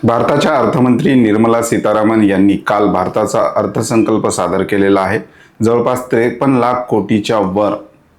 भारताच्या अर्थमंत्री निर्मला सीतारामन यांनी काल भारताचा अर्थसंकल्प सादर केलेला आहे. जवळपास 53 लाख कोटीच्या वर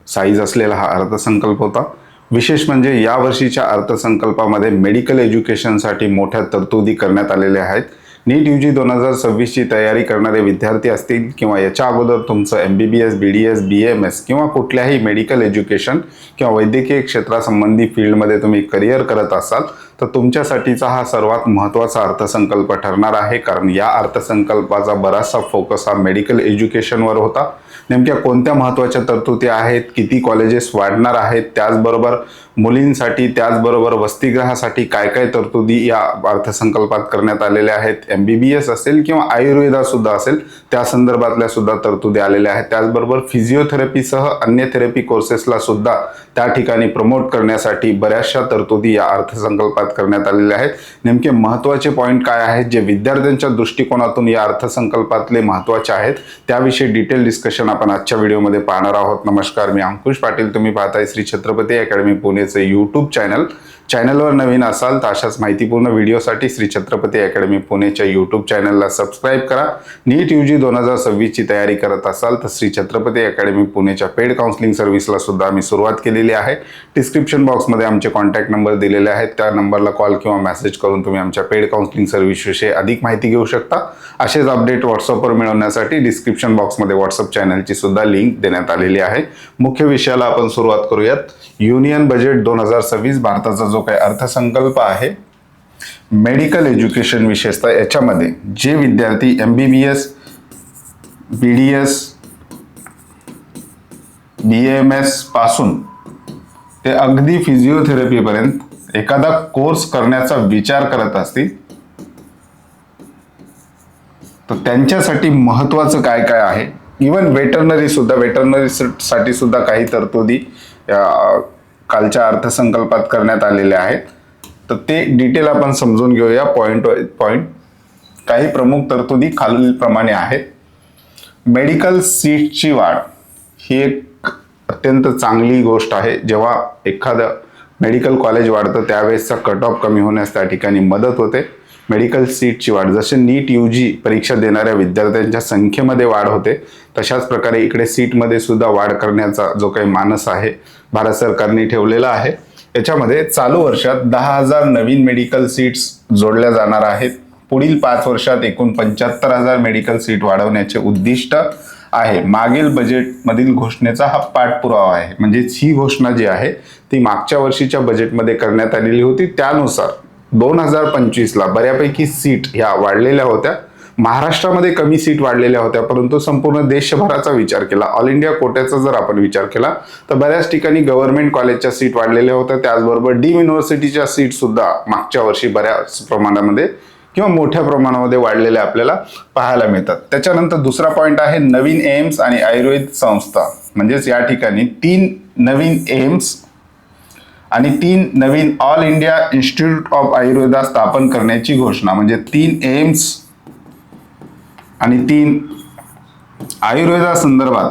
साईज असलेला हा अर्थसंकल्प होता. विशेष म्हणजे या वर्षीच्या अर्थसंकल्पामध्ये मेडिकल एज्युकेशनसाठी मोठ्या तरतुदी करण्यात आलेल्या आहेत. नीट UG 2026ची तयारी करणारे विद्यार्थी असतील किंवा याच्या अगोदर तुमचं MBBS, BDS, BAMS किंवा कुठल्याही मेडिकल एज्युकेशन किंवा वैद्यकीय क्षेत्रासंबंधी फील्डमध्ये तुम्ही करिअर करत असाल तर तुमच्यासाठीचा हा सर्वात महत्त्वाचा अर्थसंकल्प ठरणार आहे. कारण या अर्थसंकल्पाचा बराचसा फोकस हा मेडिकल एज्युकेशनवर होता. नेमक्या कोणत्या महत्त्वाच्या तरतुदी आहेत, किती कॉलेजेस वाढणार आहेत, त्याचबरोबर मुलींसाठी, त्याचबरोबर वसतिगृहासाठी काय काय तरतुदी या अर्थसंकल्पात करण्यात आलेल्या आहेत. MBBS असेल किंवा आयुर्वेदासुद्धा असेल त्या संदर्भातल्या सुद्धा तरतुदी आलेल्या आहेत. त्याचबरोबर फिजिओथेरपीसह अन्य थेरपी कोर्सेसला सुद्धा त्या ठिकाणी प्रमोट करण्यासाठी बऱ्याचशा तरतुदी या अर्थसंकल्पात करण्यात आलेल्या आहेत. नेमके महत्त्वाचे पॉईंट काय आहेत जे विद्यार्थ्यांच्या दृष्टिकोनातून या अर्थसंकल्पातले महत्त्वाचे आहेत त्याविषयी डिटेल डिस्कशन आपण आजच्या व्हिडिओमध्ये पाहणार आहोत. नमस्कार, मी अंकुश पाटील. तुम्ही पाहताय श्री छत्रपती अकॅडमी पुणेचे यूट्यूब चॅनलवर नवीन असाल तर अशाच माहितीपूर्ण व्हिडिओसाठी श्री छत्रपती अकॅडमी पुणेच्या यूट्यूब चॅनलला सबस्क्राईब करा. नीट UG 2026ची तयारी करत असाल तर श्री छत्रपती अकॅडमी पुणेच्या पेड काउन्सिलिंग सर्व्हिसला सुद्धा आम्ही सुरुवात केलेली आहे. डिस्क्रिप्शन बॉक्समध्ये आमचे कॉन्टॅक्ट नंबर दिलेले आहेत. त्या नंबरला कॉल किंवा मेसेज करून तुम्ही आमच्या पेड काउन्सिलिंग सर्व्हिसविषयी अधिक माहिती घेऊ शकता. असेच अपडेट व्हॉट्सअपवर मिळवण्यासाठी डिस्क्रिप्शन बॉक्समध्ये व्हॉट्सअप चॅनलची सुद्धा लिंक देण्यात आलेली आहे. मुख्य विषयाला आपण सुरुवात करूयात. युनियन बजेट 2026 भारताचा जो काही अर्थसंकल्प आहे मेडिकल एज्युकेशन विशेषतः याच्यामध्ये जे विद्यार्थी MBBS, BDS, BAMS पासून ते अगदी फिजिओथेरपीपर्यंत एखादा कोर्स करण्याचा विचार करत असतील तर त्यांच्यासाठी महत्त्वाचं काय काय आहे. इवन वेटरनरीसाठी सुद्धा काही तरतुदी कालच्या अर्थसंकल्पात करण्यात आलेल्या आहेत. तर ते डिटेल आपण समजून घेऊया पॉइंट पॉइंट. काही प्रमुख तरतुदी खालीलप्रमाणे आहेत. मेडिकल सीटची वाढ ही एक अत्यंत चांगली गोष्ट आहे. जेव्हा एखादं मेडिकल कॉलेज वाढतं त्यावेळेसचा कट ऑफ कमी होण्यास त्या ठिकाणी मदत होते. मेडिकल सीटची वाढ, जसे नीट UG परीक्षा देणाऱ्या विद्यार्थ्यांच्या संख्येमध्ये वाढ होते तशाच प्रकारे इकडे सीटमध्ये सुद्धा वाढ करण्याचा जो काही मानस आहे भारत सरकारने ठेवलेला आहे. याच्यामध्ये चालू वर्षात 10,000 नवीन मेडिकल सीट्स जोडल्या जाणार आहेत. पुढील 5 वर्षात एकूण 75,000 मेडिकल सीट वाढवण्याचे उद्दिष्ट आहे. मागील बजेटमधील घोषणेचा हा पाठपुरावा आहे. म्हणजे ही घोषणा जी आहे ती मागच्या वर्षीच्या बजेटमध्ये करण्यात आलेली होती. त्यानुसार 2025ला बऱ्यापैकी सीट ह्या वाढलेल्या होत्या. महाराष्ट्रामध्ये कमी सीट वाढलेल्या होत्या, परंतु संपूर्ण देशभराचा विचार केला, ऑल इंडिया कोट्याचा जर आपण विचार केला तर बऱ्याच ठिकाणी गव्हर्नमेंट कॉलेजच्या सीट वाढलेल्या होत्या. त्याचबरोबर डीम युनिव्हर्सिटीच्या सीट सुद्धा मागच्या वर्षी बऱ्याच प्रमाणामध्ये किंवा मोठ्या प्रमाणामध्ये वाढलेल्या आपल्याला पाहायला मिळतात. त्याच्यानंतर दुसरा पॉईंट आहे नवीन एम्स आणि आयुर्वेद संस्था. म्हणजेच या ठिकाणी 3 नवीन एम्स आणि 3 नवीन all India institute of Ayurveda स्थापन करण्याची घोषणा. म्हणजे 3 एम्स आणि 3 आयुर्वेदा संदर्भात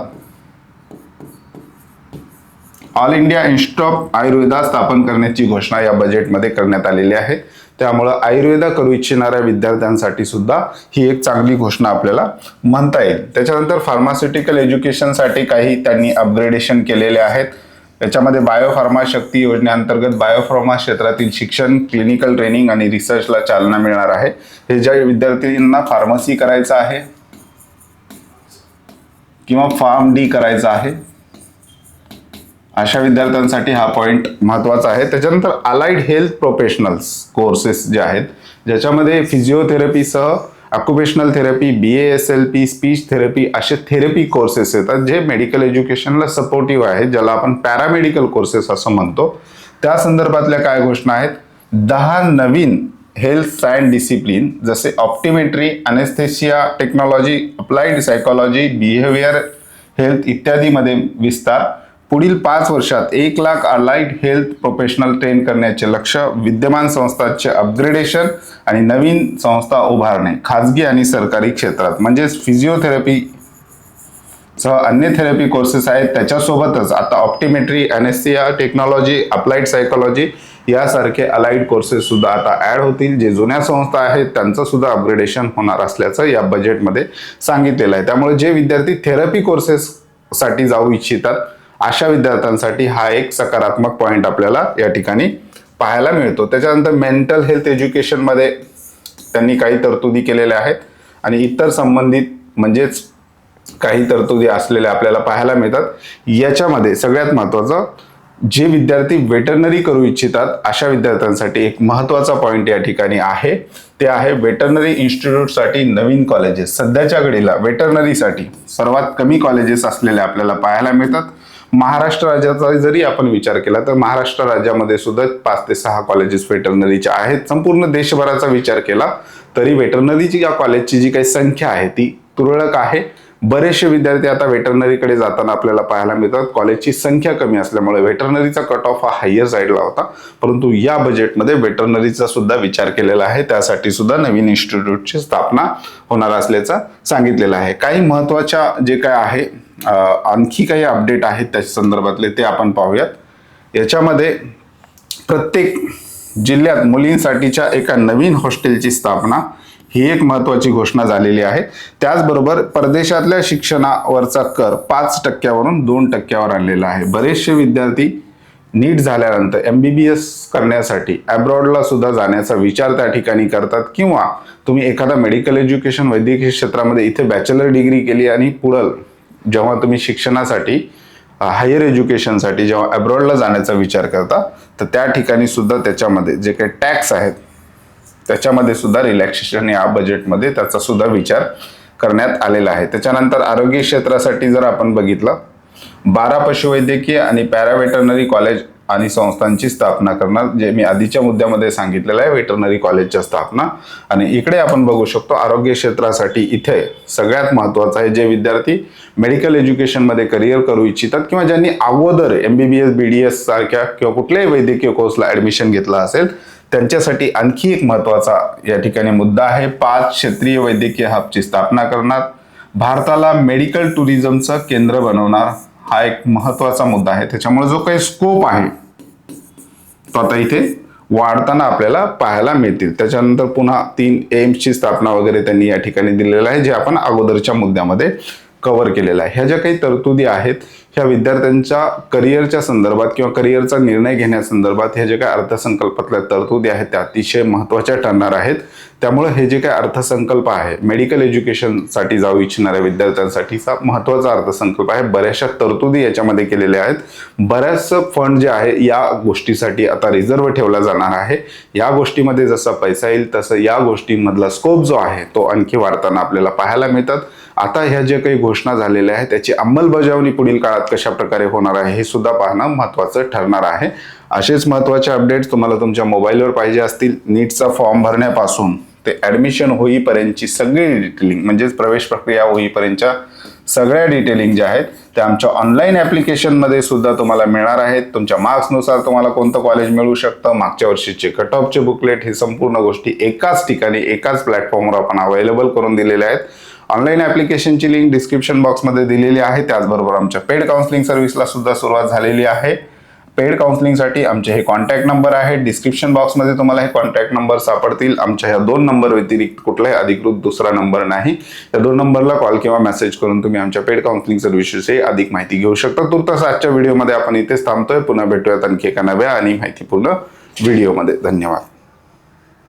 all India institute of Ayurveda स्थापन करण्याची घोषणा या बजेटमध्ये करण्यात आलेली आहे. त्यामुळं आयुर्वेदा करू इच्छिणाऱ्या विद्यार्थ्यांसाठी सुद्धा ही एक चांगली घोषणा आपल्याला म्हणता येईल. त्याच्यानंतर फार्मास्युटिकल एज्युकेशनसाठी काही त्यांनी अपग्रेडेशन केलेले आहेत. याच्यामध्ये बायोफार्मा शक्ती योजनेअंतर्गत बायोफार्मा क्षेत्रातील शिक्षण, क्लिनिकल ट्रेनिंग आणि रिसर्चला चालना मिळणार आहे. हे ज्या विद्यार्थ्यांना फार्मसी करायचं आहे किंवा PharmD करायचं आहे अशा विद्यार्थ्यांसाठी हा पॉइंट महत्त्वाचा आहे. त्याच्यानंतर अलाइड हेल्थ प्रोफेशनल्स कोर्सेस जे आहेत ज्याच्यामध्ये फिजिओथेरपीसह occupational therapy, BASLP, speech therapy असे थेरपी कोर्सेस येतात जे मेडिकल एज्युकेशनला सपोर्टिव्ह आहेत, ज्याला आपण पॅरामेडिकल कोर्सेस असं म्हणतो. त्या संदर्भातल्या काय घोषणा आहेत. 10 नवीन हेल्थ सायन्स डिसिप्लिन जसे optometry, anaesthesia technology, applied psychology, behaviour health इत्यादीमध्ये विस्तार. पुढील 5 वर्षात 1 lakh allied health professional train करण्याचे लक्ष्य. विद्यमान संस्थांचे अपग्रेडेशन आणि नवीन संस्था उभारणे खाजगी आणि सरकारी क्षेत्रात. म्हणजेच फिजिओथेरपी सह अन्य थेरपी कोर्सेस आहेत. त्याच्यासोबतच आता ऑप्टिमेट्री, अनेस्थेशिया टेक्नॉलॉजी, अप्लाइड सायकोलॉजी यासारखे अलाइड कोर्सेस सुद्धा आता ऍड होतील. जे जुन्या संस्था आहेत त्यांचं सुद्धा अपग्रेडेशन होणार असल्याचं या बजेटमध्ये सांगितलेलं आहे. त्यामुळे जे विद्यार्थी थेरपी कोर्सेस साठी जाऊ इच्छितात अशा विद्यार्थ्यांसाठी हा एक सकारात्मक पॉइंट आपल्याला या ठिकाणी पाहायला मिळतो. त्याच्यानंतर मेंटल हेल्थ एज्युकेशन मध्ये त्यांनी काही तरतुदी केलेल्या आहेत आणि इतर संबंधित म्हणजेच काही तरतुदी असलेल्या आपल्याला पाहायला मिळतात. याच्यामध्ये सगळ्यात महत्त्वाचं, जे विद्यार्थी वेटरनरी करू इच्छितात अशा विद्यार्थ्यांसाठी एक महत्त्वाचा पॉइंट या ठिकाणी आहे, ते आहे वेटरनरी इन्स्टिट्यूटसाठी नवीन कॉलेजेस. सध्याच्या घडीला वेटरनरीसाठी सर्वात कमी कॉलेजेस असलेले आपल्याला पाहायला मिळतात. महाराष्ट्र राज्याचा जरी आपण विचार केला तर महाराष्ट्र राज्यामध्ये सुद्धा 5 ते 6 कॉलेजेस वेटरनरीचे आहेत. संपूर्ण देशभराचा विचार केला तरी वेटरनरीची या कॉलेजची जी काही संख्या आहे ती तुरळक आहे. बरेचसे विद्यार्थी आता वेटरनरीकडे जाताना आपल्याला पाहायला मिळतात. कॉलेजची संख्या कमी असल्यामुळे वेटरनरीचा कट ऑफ हा हायर साईडला होता, परंतु या बजेटमध्ये वेटरनरीचा सुद्धा विचार केलेला आहे. त्यासाठी सुद्धा नवीन इन्स्टिट्यूटची स्थापना होणार असल्याचं सांगितलेलं आहे. काही महत्त्वाच्या जे काय आहे आणखी काही अपडेट आहेत त्याच्या संदर्भातले ते आपण पाहूयात. याच्यामध्ये प्रत्येक जिल्ह्यात मुलींसाठीच्या एका नवीन हॉस्टेलची स्थापना ही एक महत्त्वाची घोषणा झालेली आहे. त्याचबरोबर परदेशातल्या शिक्षणावरचा कर 5% 2% आणलेला आहे. बरेचसे विद्यार्थी नीट झाल्यानंतर MBBS करण्यासाठी अब्रॉडला सुद्धा जाण्याचा विचार त्या ठिकाणी करतात, किंवा तुम्ही एखादा मेडिकल एज्युकेशन वैद्यकीय क्षेत्रामध्ये इथे बॅचलर डिग्री केली आणि पुढं जेव्हा तुम्ही शिक्षणासाठी हायर एज्युकेशनसाठी जेव्हा अब्रॉडला जाण्याचा विचार करता तर त्या ठिकाणी सुद्धा त्याच्यामध्ये जे काही टॅक्स आहेत त्याच्यामध्ये सुद्धा रिलॅक्सेशन या बजेटमध्ये त्याचा सुद्धा विचार करण्यात आलेला आहे. त्याच्यानंतर आरोग्य क्षेत्रासाठी जर आपण बघितलं, 12 पशुवैद्यकीय आणि पॅरावेटरनरी कॉलेज आणि संस्थांची स्थापना करणार, जे मी आधीच्या मुद्द्यामध्ये सांगितलेलं आहे वेटरनरी कॉलेजच्या स्थापना. आणि इकडे आपण बघू शकतो आरोग्य क्षेत्रासाठी इथे सगळ्यात महत्त्वाचं आहे, जे विद्यार्थी मेडिकल एज्युकेशनमध्ये करिअर करू इच्छितात किंवा ज्यांनी अगोदर MBBS BDS सारख्या किंवा कुठल्याही वैद्यकीय कोर्सला ऍडमिशन घेतलं असेल त्यांच्यासाठी आणखी एक महत्त्वाचा या ठिकाणी मुद्दा आहे. 5 क्षेत्रीय वैद्यकीय हबची स्थापना करणार, भारताला मेडिकल टुरिझमचं केंद्र बनवणार, हा एक महत्त्वाचा मुद्दा आहे. त्याच्यामुळे जो काही स्कोप आहे तो आता इथे वाढताना आपल्याला पाहायला मिळतील. त्याच्यानंतर पुन्हा 3 एम्सची स्थापना वगैरे त्यांनी या ठिकाणी दिलेलं आहे, जे आपण अगोदरच्या मुद्द्यामध्ये कव्हर केलेला आहे. ह्या ज्या काही तरतुदी आहेत ह्या विद्यार्थ्यांच्या करिअरच्या संदर्भात किंवा करिअरचा निर्णय घेण्यासंदर्भात ह्या जे काही अर्थसंकल्पातल्या तरतुदी आहेत त्या अतिशय महत्त्वाच्या ठरणार आहेत. त्यामुळे हे जे काही अर्थसंकल्प आहे मेडिकल एज्युकेशनसाठी जाऊ इच्छिणाऱ्या विद्यार्थ्यांसाठीचा महत्त्वाचा अर्थसंकल्प आहे. बऱ्याचशा तरतुदी याच्यामध्ये केलेल्या आहेत. बऱ्याच फंड जे आहे या गोष्टीसाठी आता रिझर्व्ह ठेवला जाणार आहे. या गोष्टीमध्ये जसा पैसा येईल तसं या गोष्टींमधला स्कोप जो आहे तो आणखी वाढताना आपल्याला पाहायला मिळतात. आता ह्या ज्या काही घोषणा झालेल्या आहेत त्याची अंमलबजावणी पुढील काळात कशा प्रकारे होणार आहे हे सुद्धा पाहणं महत्त्वाचं ठरणार आहे. असेच महत्त्वाचे अपडेट्स तुम्हाला तुमच्या मोबाईलवर पाहिजे असतील, नीटचा फॉर्म भरण्यापासून ते ॲडमिशन होईपर्यंतची सगळी डिटेलिंग म्हणजेच प्रवेश प्रक्रिया होईपर्यंतच्या सगळ्या डिटेलिंग ज्या आहेत त्या आमच्या ऑनलाईन ॲप्लिकेशनमध्ये सुद्धा तुम्हाला मिळणार आहेत. तुमच्या मार्क्सनुसार तुम्हाला कोणतं कॉलेज मिळू शकतं, मागच्या वर्षीचे कट ऑफचे बुकलेट, हे संपूर्ण गोष्टी एकाच ठिकाणी एकाच प्लॅटफॉर्मवर आपण अवेलेबल करून दिलेल्या आहेत. ऑनलाईन ॲप्लिकेशनची लिंक डिस्क्रिप्शन बॉक्समध्ये दिलेली आहे. त्याचबरोबर आमच्या पेड काउन्सिलिंग सर्व्हिसला सुद्धा सुरुवात झालेली आहे. पेड काउन्सिलिंगसाठी आमचे हे कॉन्टॅक्ट नंबर आहेत. डिस्क्रिप्शन बॉक्समध्ये तुम्हाला हे कॉन्टॅक्ट नंबर सापडतील. आमच्या ह्या 2 नंबर व्यतिरिक्त कुठलाही अधिकृत दुसरा नंबर नाही. या 2 नंबरला कॉल किंवा मेसेज करून तुम्ही आमच्या पेड काउन्सिलिंग सर्व्हिसविषयी अधिक माहिती घेऊ शकता. तुर्तास आजच्या व्हिडिओमध्ये आपण इथेच थांबतोय. पुन्हा भेटूयात आणखी एका नव्या आणि माहितीपूर्ण व्हिडिओमध्ये. धन्यवाद.